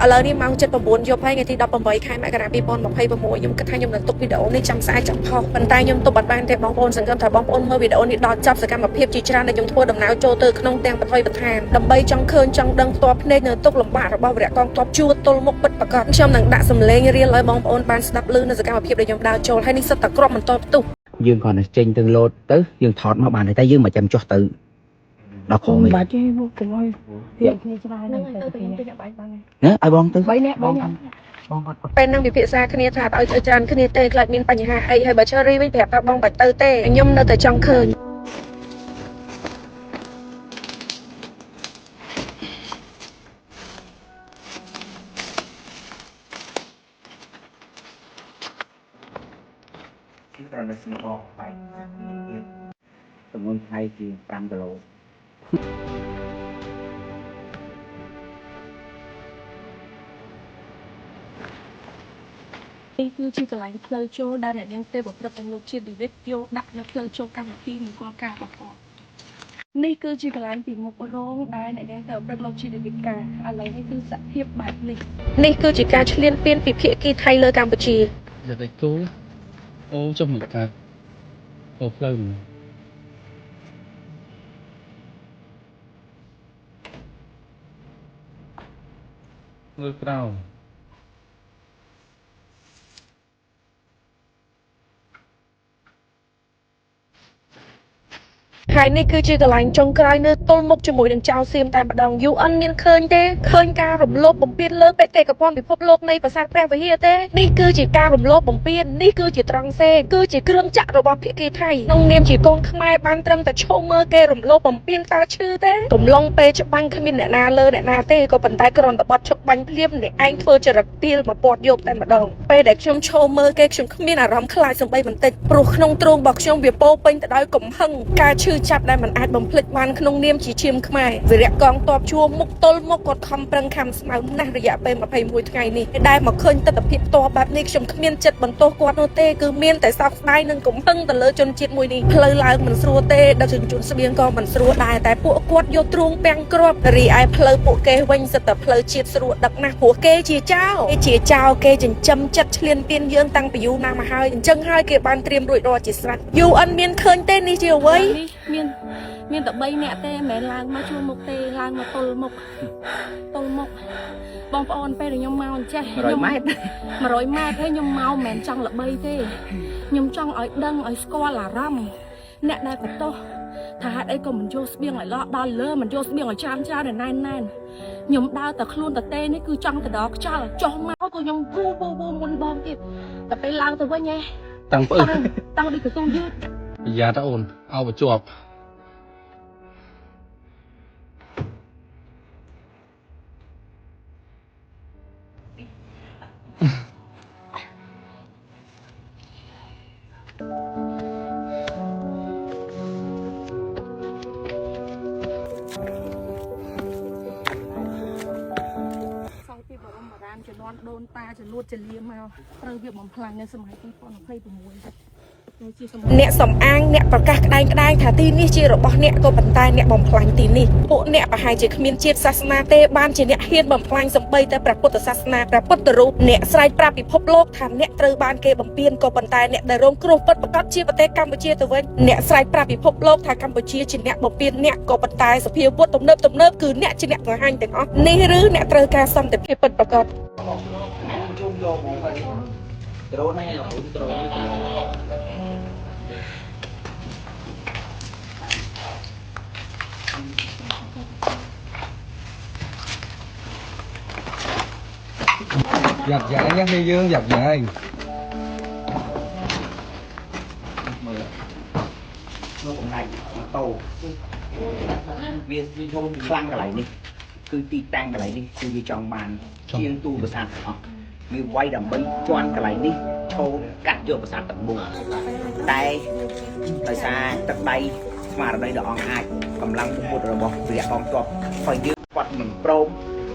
ឥឡូវនេះម៉ោង7:09យប់ហើយថ្ងៃទី18ខែមករា2026ខ្ញុំគិតថាខ្ញុំនឹងទុកវីដេអូនេះចាំស្អែកចាំផុសប៉ុន្តែខ្ញុំទុកអត់បានទេបងប្អូនសង្ឃឹមថាបងប្អូនមើលវីដេអូនេះដល់ចប់សកម្មភាពជាច្រើនដែលខ្ញុំធ្វើដំណើរចូលទៅក្នុងទាំងប្រទេសឋានដើម្បីចង់ឃើញចង់ដឹងផ្ទាល់ភ្នែកនៅទុកលំបាករបស់វីរៈកងទ័ពជួរទល់មុខពិតប្រាកដខ្ញុំនឹងដាក់សម្លេងរៀលឲ្យបងប្អូនបានស្ដាប់ឮនៅសកម្មភាពដែលខ្ញុំដើរចូលហើយនេះសិតតែគ្រាប់បន្តផ្ទុះយើងគ្រាន់តែចេញទៅលោតទៅយើងថតមកបានតែយើងមិនចាំចុះទៅដល់ក្រោមនេះបាច់ទេមកកុំឲ្យវាគ្នាច្រើនហ្នឹងទៅខ្ញុំទៅអ្នកបាយបានណាឲ្យបងទៅ3នាក់បងគាត់ពេលហ្នឹងពិភាក្សាគ្នាថាឲ្យទៅច្រើនគ្នាទេខ្លាចមានបញ្ហាអីហើយបើ Cherry វិញប្រាប់ថាបងបាច់ទៅទេខ្ញុំនៅតែចង់ឃើញគឺត្រូវនៅស្នងបាយទម្ងន់ថ្ងៃជា5គីឡូនេះគឺជាកន្លែងផ្លូវចូលដែលអ្នកនាងទេវព្រឹទ្ធទាំងលោកជាតិវិវិតយកដាក់នៅផ្លូវចូលកម្មវិធីនគរការប្រព័ន្ធនេះគឺជាកន្លែងពីមុខរោងដែលអ្នកនាងទេវព្រឹទ្ធលោកជាតិវិវិតការឥឡូវនេះគឺសភាពបែបនេះគឺជាការឈ្លានពានពីភាគីថៃលើកម្ពុជាgiờ đây cô ô trong một cái ô phơi người nào ហើយនេះគឺជាកន្លែងចុងក្រោយនៅទល់មុខជាមួយនឹងចៅសៀមតែម្ដង UN មានឃើញទេឃើញការរំលោភបំពានលើបេតិកភណ្ឌពិភពលោកនៃប្រាសាទព្រះវិហារទេនេះគឺជាការរំលោភបំពាននេះគឺជាត្រង់សេគឺជាគ្រឿងចាក់របស់ភាគីថៃក្នុងនាមជាកូនខ្មែរបានត្រឹមតែឈោមមើលគេរំលោភបំពានតើឈឺទេកំឡុងពេលច្បាញ់គ្មានអ្នកណាលើអ្នកណាទេក៏ប៉ុន្តែគ្រាន់តែបត់ឈប់បាញ់ភ្លាមអ្នកឯងធ្វើចរិតទាលមកពាត់យកតែម្ដងពេលដែលខ្ញុំឈោមមើលគេខ្ញុំគ្មានអារម្មណ៍ខ្លាចសម្បីបន្តិចព្រោះក្នុងទ្រូងរបស់ខ្ញុំវាពោពេញទៅដោយកំហឹងការឈឺចាប់ដែលមិនអាចបំភ្លេចបានក្នុងនាមជាឈាមខ្មែរវីរៈកងទ័ពជួរមុខទល់មុខគាត់ខំប្រឹងខំស្មៅណាស់រយៈពេល21ថ្ងៃនេះដែលមកឃើញទស្សនវិជ្ជាផ្ទាល់បែបនេះខ្ញុំគ្មានចិត្តបន្ទោសគាត់នោះទេគឺមានតែសោកស្ដាយនិងកំហឹងទៅលើជនជាតិមួយនេះផ្លូវឡើងមិនស្រួលទេដឹកជញ្ជូនស្បៀងក៏មិនស្រួលដែរតែពួកគាត់យកទ្រូងពាំងគ្រាប់រីឯផ្លូវពួកគេវិញសិតតែផ្លូវជាតិស្រួលដឹកណាស់ព្រោះគេជាចៅគេចិញ្ចឹមចិត្តឈ្លានពានយើងតាំងពីយូរណាស់មកហើយអញ្ចឹងហើយគេបានត្រៀមរួចរាល់ជាស្រេច UN មានឃើញទេនេះជាអ្វីមានតែ3នាក់ទេមិនមែនឡើងមកជួរមុខទេឡើងមកទល់មុខបងប្អូនពេលខ្ញុំមកអញ្ចេះខ្ញុំ100ម៉ែត្រហើយខ្ញុំមកមិនមែនចង់ល្បីទេខ្ញុំចង់ឲ្យដឹងឲ្យស្គាល់អារម្មណ៍អ្នកដែលបន្ទោសថាហេតុអីក៏មិនយកស្បៀងឲ្យលោះដល់លើមិនយកស្បៀងឲ្យច្រើនណែនខ្ញុំដើរតែខ្លួនតទេនេះគឺចង់ទៅដល់ខ្យល់ចុះមកក៏ខ្ញុំពូមុនបងទៀតតែពេលឡើងទៅវិញហ៎តាំងពើតាំងដូចកស៊ូយឺតយ៉ាតអូនអោបជាប់ជំនាន់ដូនតាចំនួនចលាមកត្រូវវាបំផ្លាញនៅសម័យ2026អ្នកសំអាងអ្នកប្រកាសក្តែងថាទីនេះជារបស់អ្នកក៏ប៉ុន្តែអ្នកបំផ្លាញទីនេះពួកអ្នកប្រហែលជាគ្មានជាតិសាសនាទេបានជាអ្នកហ៊ានបំផ្លាញសម្បីតែព្រះពុទ្ធសាសនាព្រះពុទ្ធរូបអ្នកស្រែកប្រាប់ពិភពលោកថាអ្នកត្រូវបានគេបំពានក៏ប៉ុន្តែអ្នកដែលរងគ្រោះពិតប្រាកដជាប្រទេសកម្ពុជាទៅវិញអ្នកស្រែកប្រាប់ពិភពលោកថាកម្ពុជាជាអ្នកបំពានអ្នកក៏ប៉ុន្តែសភាវុធទំនើបគឺអ្នកជាអ្នកបង្ហាញទាំងអស់នេះឬអ្នកត្រូវការសន្តិភាពពិតប្រាកដដ្រូននេះដ្រូនdập dại nhá đi dương dập dại nó cũng này tàu viên thôn khăn cái này đi cứ ti tăng cái này đi cứ như tròn bàn chiên tu của sàn như quay đầm bấy choan cái này đi thâu cắt vô của sàn tận bùn tay tại xa tận đây mà ở đây đó ai cầm lăng một rồi bỏ việc con cọp phải như quạt mình pro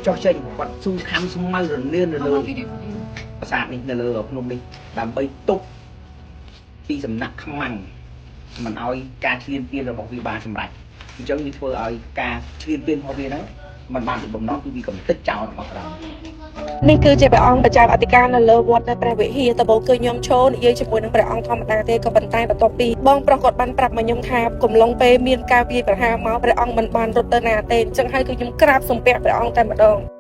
cho chơi quạt xung khăm xung mau rồi nên rồi lừa sàn đi là lừa không đi làm bay túc đi sầm nặng không mặn mình oi ca chuyên tiên rồi một vì bà sầm rạch giống như thôi oi ca chuyên tiên hoa viên đấy mình làm được bầm nó vì cầm tích chào nó mặc នេះគឺជាព្រះអង្គម្ចាស់អធិការនៅលើវត្តនៅព្រះវិហារដំបូងគឺខ្ញុំឈរនិយាយជាមួយនឹងព្រះអង្គធម្មតាទេក៏ប៉ុន្តែបន្ទាប់ពីបងប្រុសគាត់បានប្រាប់មកខ្ញុំថាកំឡុងពេលមានការវាយប្រហារមកព្រះអង្គមិនបានរត់ទៅណាទេអញ្ចឹងហើយគឺខ្ញុំក្រាបសំពះព្រះអង្គតែម្ដង